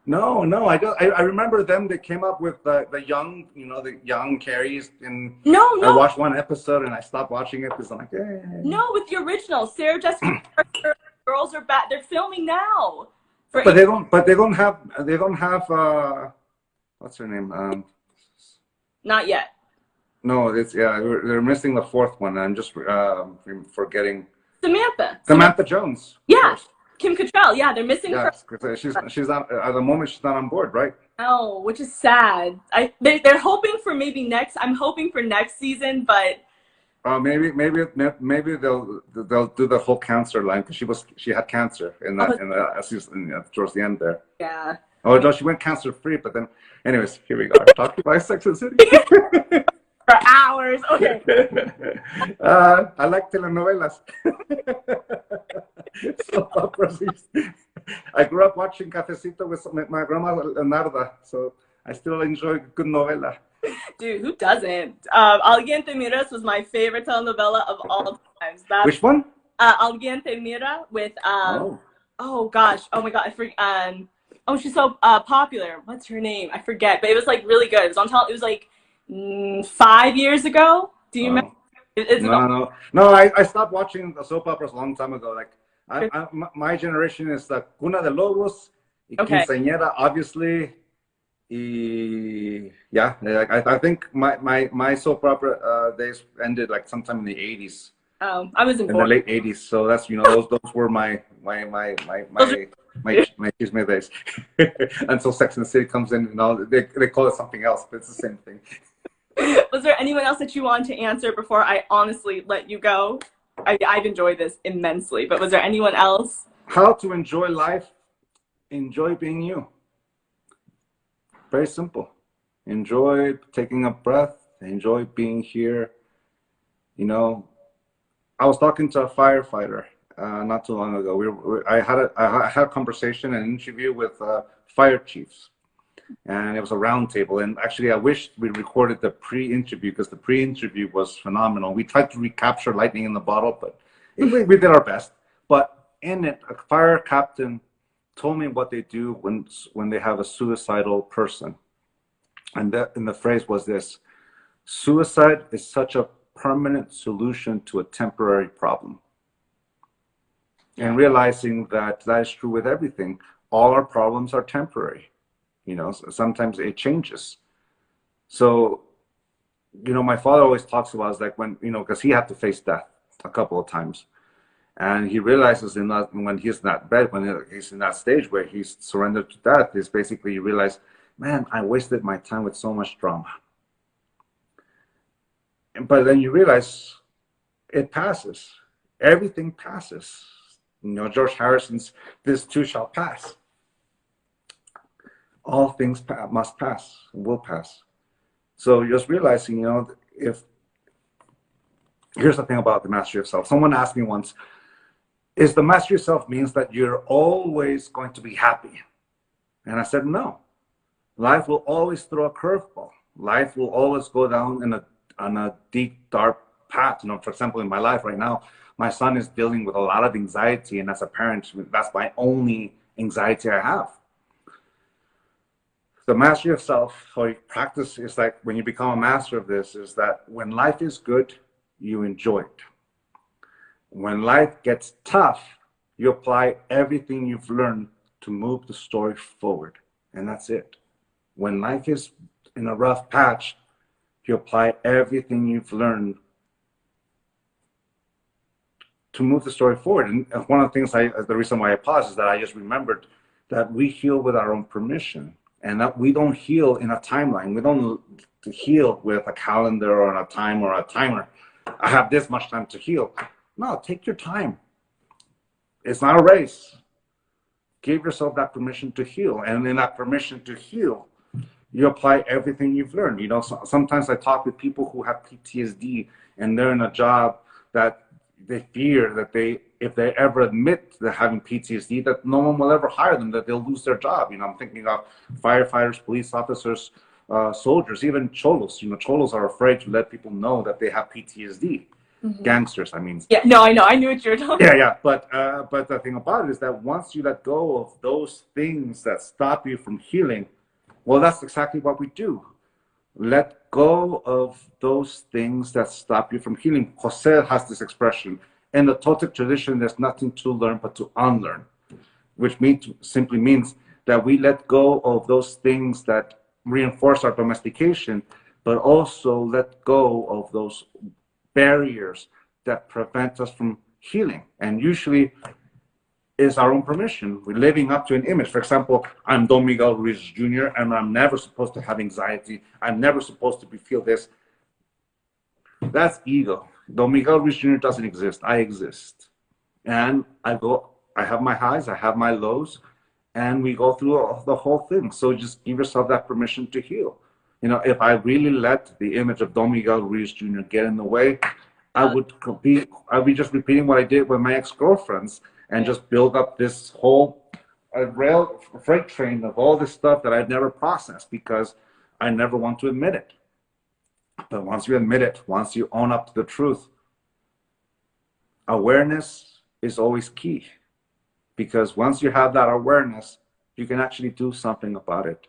No, I don't. I remember them. They came up with the young, you know, the young Carries. And no. I watched one episode and I stopped watching it because I'm like, hey. No, with the original Sarah Jessica Parker, Girls Are Bad. They're filming now. But they don't have. What's her name? Not yet. No, they're missing the fourth one. I'm just forgetting. Samantha Jones. Yeah, Kim Cattrall. Yeah, they're missing her. She's not at the moment. She's not on board, right? Oh, which is sad. They're hoping for maybe next. I'm hoping for next season, but maybe they'll do the whole cancer line because she had cancer towards the end there. Yeah. Oh no, she went cancer free, but then, anyways, here we go. Talking about Sex and the City for hours. Okay. I like telenovelas. Soap operas. I grew up watching Cafecito with my grandma Leonarda, so I still enjoy good novela. Dude, who doesn't? Alguien Te Miras was my favorite telenovela of all times. Which one? Alguien Te Mira with oh gosh, oh my god, I forget. Oh, she's so popular. What's her name? I forget, but it was like really good. It was on it was like 5 years ago. Do you remember? No. I stopped watching the soap operas a long time ago. Like my generation is the Cuna de Lobos, Quinceañera, obviously. Yeah, I think my soap opera days ended like sometime in the 80s. Oh, I was in the late 80s, so that's those were my chisme days. Until Sex and the City comes in, they call it something else, but it's the same thing. Was there anyone else that you want to answer before I honestly let you go? I've enjoyed this immensely, but was there anyone else? How to enjoy life? Enjoy being you. Very simple. Enjoy taking a breath. Enjoy being here. I was talking to a firefighter not too long ago. I had a conversation, an interview with fire chiefs, and it was a round table. And actually, I wish we recorded the pre-interview because the pre-interview was phenomenal. We tried to recapture lightning in the bottle, but we did our best. But in it, a fire captain told me what they do when they have a suicidal person, and the phrase was this: suicide is such a permanent solution to a temporary problem. And realizing that is true with everything. All our problems are temporary. Sometimes it changes. So, my father always talks about is like when, because he had to face death a couple of times. And he realizes when he's in that bed, when he's in that stage where he's surrendered to death, is basically you realize, man, I wasted my time with so much drama. But then you realize it passes. Everything passes. George Harrison's "This too shall pass." All things must pass, will pass. So just realizing, here's the thing about the mastery of self. Someone asked me once, is the mastery of self means that you're always going to be happy? And I said, no. Life will always throw a curveball. Life will always go down on a deep, dark path. For example, in my life right now, my son is dealing with a lot of anxiety, and as a parent, that's my only anxiety I have. The mastery of self, or practice, is like when you become a master of this, is that when life is good, you enjoy it. When life gets tough, you apply everything you've learned to move the story forward, and that's it. When life is in a rough patch, you apply everything you've learned to move the story forward. And one of the things, the reason why I paused is that I just remembered that we heal with our own permission, and that we don't heal in a timeline. We don't heal with a calendar or a time or a timer. I have this much time to heal. No, take your time. It's not a race. Give yourself that permission to heal. And in that permission to heal, you apply everything you've learned. Sometimes I talk with people who have PTSD, and they're in a job that they fear that if they ever admit they're having PTSD, that no one will ever hire them, that they'll lose their job. I'm thinking of firefighters, police officers, soldiers, even cholos. Cholos are afraid to let people know that they have PTSD. Mm-hmm. Gangsters, I mean. Yeah, no, I know. I knew what you were talking about. Yeah. But the thing about it is that once you let go of those things that stop you from healing, well, that's exactly what we do. Let go of those things that stop you from healing. Jose has this expression: in the Toltec tradition, there's nothing to learn but to unlearn, which simply means that we let go of those things that reinforce our domestication, but also let go of those barriers that prevent us from healing. And usually is our own permission. We're living up to an image. For example, I'm Don Miguel Ruiz Jr., and I'm never supposed to have anxiety. I'm never supposed to feel this. That's ego. Don Miguel Ruiz Jr. doesn't exist. I exist. And I have my highs, I have my lows, and we go through the whole thing. So just give yourself that permission to heal. You know, if I really let the image of Don Miguel Ruiz Jr. get in the way, I'd be just repeating what I did with my ex-girlfriends and just build up this whole freight train of all this stuff that I'd never processed because I never want to admit it. But once you admit it, once you own up to the truth, awareness is always key. Because once you have that awareness, you can actually do something about it.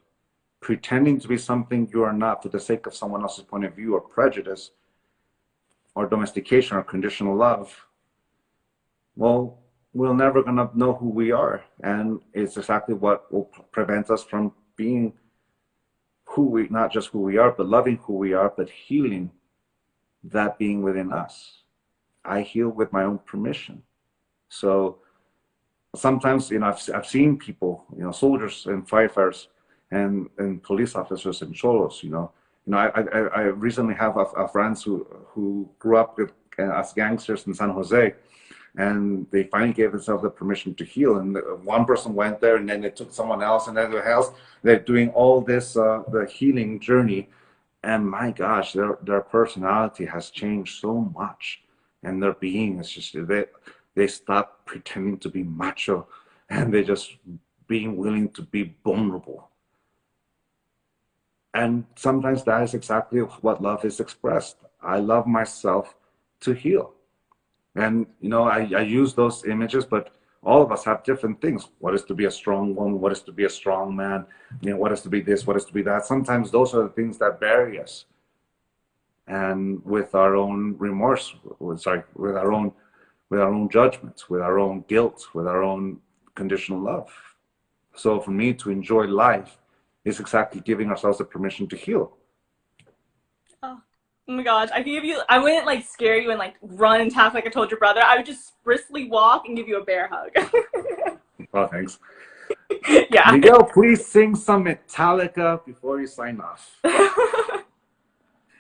Pretending to be something you are not for the sake of someone else's point of view or prejudice or domestication or conditional love, well, we're never going to know who we are. And it's exactly what will prevent us from being not just who we are, but loving who we are, but healing that being within us. I heal with my own permission. So sometimes, you know, I've seen people, you know, soldiers and firefighters and police officers and cholos, you know, I recently have a friends who grew up as gangsters in San Jose, and they finally gave themselves the permission to heal. And one person went there, and then they took someone else, and then they're doing all this the healing journey. And my gosh, their personality has changed so much, and their being is just they stop pretending to be macho, and they just being willing to be vulnerable. And sometimes that is exactly what love is expressed. I love myself to heal. And, you know, I use those images, but all of us have different things. What is to be a strong woman? What is to be a strong man? You know, what is to be this? What is to be that? Sometimes those are the things that bury us. And with our own remorse, with our own judgments, with our own guilt, with our own conditional love. So for me, to enjoy life is exactly giving ourselves the permission to heal. Oh my gosh, I wouldn't like scare you and like run and tap like I told your brother. I would just briskly walk and give you a bear hug. Oh, thanks. Yeah. Miguel, please sing some Metallica before you sign off.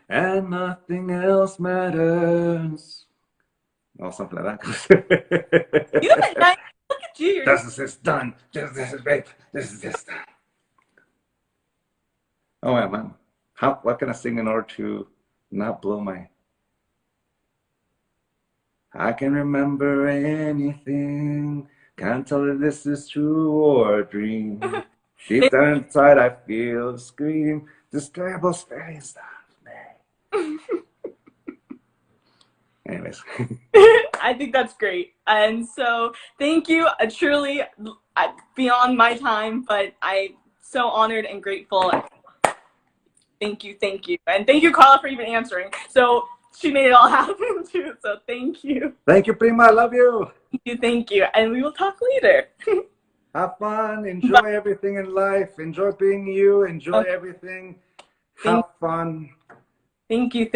And nothing else matters. Or something like that. You have a nice look at you. This is done. This is babe. This is this done. Oh yeah, man. What can I sing in order to not blow my... I can remember anything. Can't tell if this is true or a dream. Deep down inside I feel a scream. This terrible space of me. Anyways. I think that's great. And so thank you. Truly beyond my time, but I'm so honored and grateful. Thank you. And thank you, Carla, for even answering. So she made it all happen too. So thank you. Thank you, Prima. I love you. Thank you. And we will talk later. Have fun. Enjoy everything in life. Enjoy being you. Enjoy everything. Have fun. Thank you.